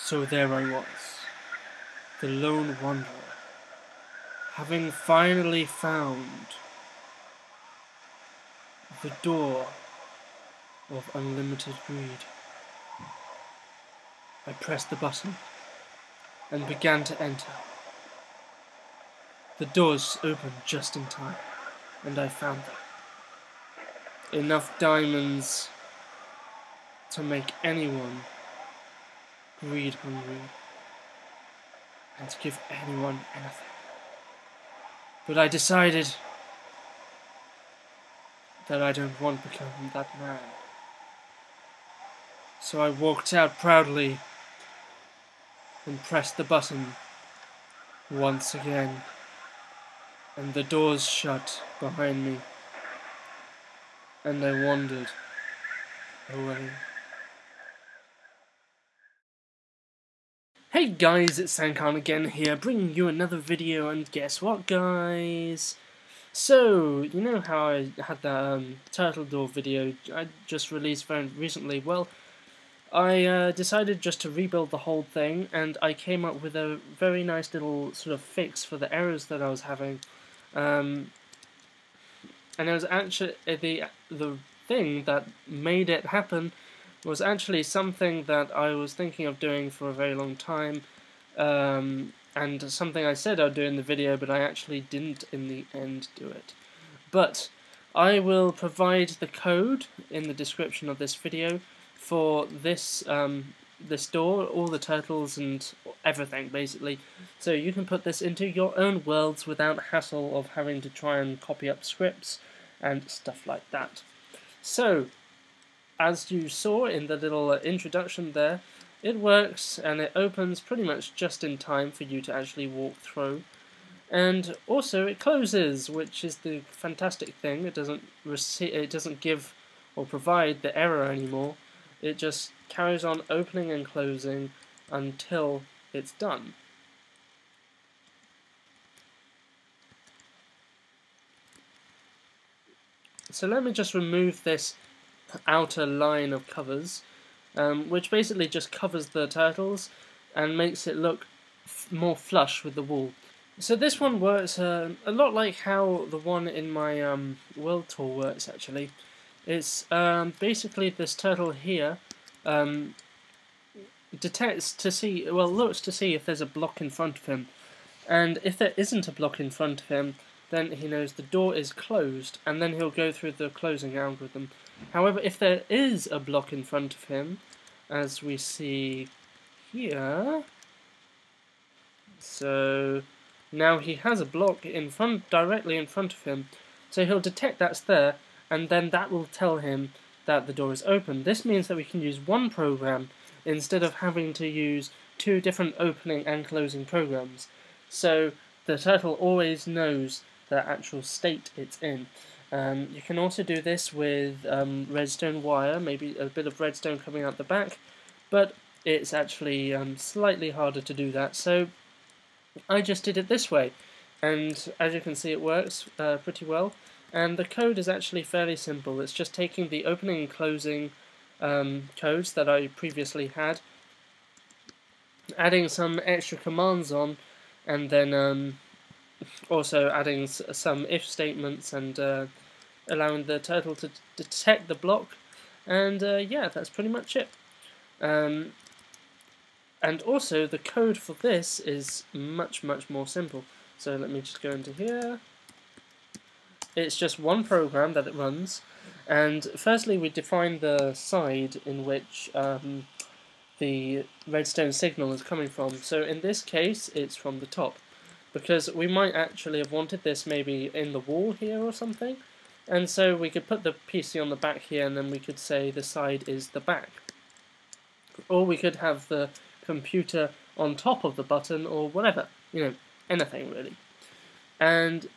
So there I was, the lone wanderer, having finally found the door of unlimited greed. I pressed the button and began to enter. The doors opened just in time, and I found them. Enough diamonds to make anyone greed hungry and to give anyone anything. But I decided that I don't want to become that man. So I walked out proudly and pressed the button once again, and the doors shut behind me, and I wandered away. Hey guys, it's Sancarn again here, bringing you another video, and guess what guys? So, you know how I had that turtle door video I just released very recently? Well, I decided just to rebuild the whole thing, and I came up with a very nice little sort of fix for the errors that I was having. And it was actually the thing that made it happen was actually something that I was thinking of doing for a very long time, and something I said I'd do in the video, but I actually didn't in the end do it. But I will provide the code in the description of this video for this this door, all the turtles and everything basically, so you can put this into your own worlds without hassle of having to try and copy up scripts and stuff like that. So, as you saw in the little introduction there, it works and it opens pretty much just in time for you to actually walk through. And also it closes, which is the fantastic thing. It doesn't give or provide the error anymore. It just carries on opening and closing until it's done. So let me just remove this outer line of covers, which basically just covers the turtles and makes it look more flush with the wall. So this one works a lot like how the one in my world tour works actually. It's basically this turtle here looks to see if there's a block in front of him, and if there isn't a block in front of him, then he knows the door is closed, and then he'll go through the closing algorithm. However, if there is a block in front of him, as we see here, so now he has a block directly in front of him, so he'll detect that's there, and then that will tell him that the door is open. This means that we can use one program instead of having to use two different opening and closing programs. So the turtle always knows the actual state it's in. You can also do this with redstone wire, maybe a bit of redstone coming out the back, but it's actually slightly harder to do that, so I just did it this way, and as you can see it works pretty well. And the code is actually fairly simple. It's just taking the opening and closing codes that I previously had, adding some extra commands on, and then also adding some if statements and allowing the turtle to detect the block, and yeah, that's pretty much it. And also the code for this is much more simple. So let me just go into here. It's just one program that it runs, and firstly we define the side in which the redstone signal is coming from. So in this case it's from the top, because we might actually have wanted this maybe in the wall here or something, and so we could put the PC on the back here, and then we could say the side is the back. Or we could have the computer on top of the button, or whatever, you know, anything really. And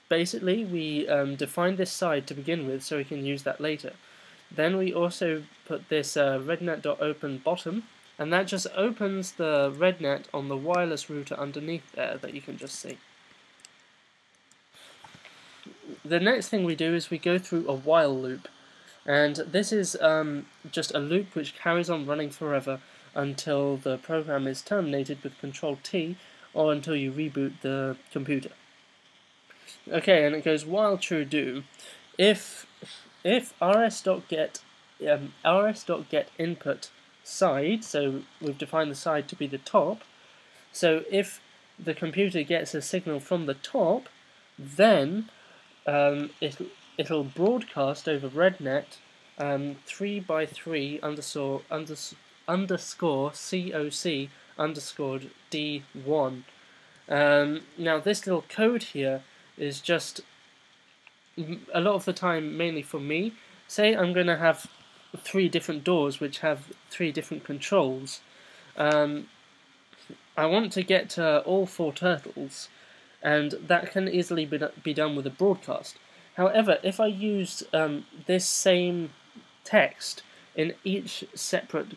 basically we define this side to begin with so we can use that later. Then we also put this rednet.open bottom, and that just opens the rednet on the wireless router underneath there that you can just see. The next thing we do is we go through a while loop, And this is just a loop which carries on running forever until the program is terminated with Control T, or until you reboot the computer. Okay, and it goes while true do. If rs.get input side, so we've defined the side to be the top. So if the computer gets a signal from the top, then it'll broadcast over RedNet 3x3 underscore COC underscored D1. Now this little code here is just a lot of the time mainly for me. Say I'm going to have 3 different doors which have 3 different controls. I want to get to all 4 turtles, and that can easily be done with a broadcast. However, if I use this same text in each separate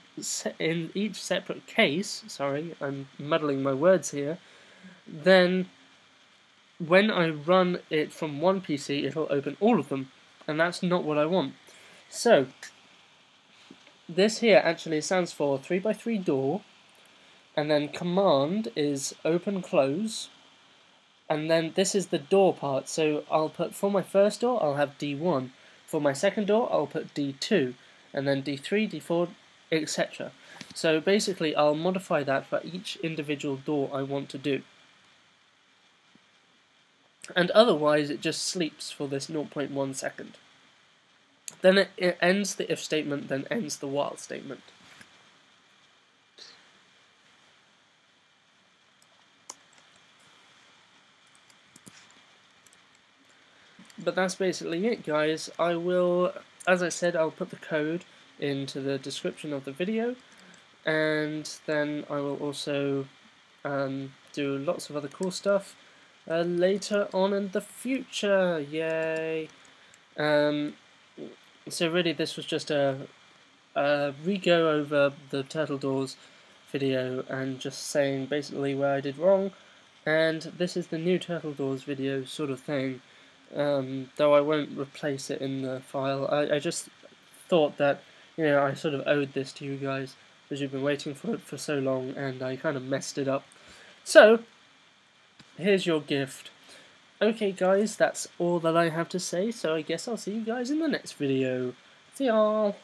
case, sorry, I'm muddling my words here, then when I run it from one PC, it'll open all of them, and that's not what I want. So this here actually stands for 3x3 door, and then command is open close, and then this is the door part. So I'll put, for my first door I'll have D1, for my second door I'll put D2, and then D3, D4, etc. So basically I'll modify that for each individual door I want to do. And otherwise it just sleeps for this 0.1 second. Then it ends the if statement, then ends the while statement. But that's basically it, guys. I will, as I said, I'll put the code into the description of the video, and then I will also do lots of other cool stuff later on in the future. Yay! So really this was just a re-go over the Turtle Doors video and just saying basically where I did wrong, and this is the new Turtle Doors video sort of thing, though I won't replace it in the file. I just thought that, you know, I sort of owed this to you guys because you've been waiting for it for so long and I kind of messed it up. So, here's your gift. Okay guys, that's all that I have to say, so I guess I'll see you guys in the next video. See y'all!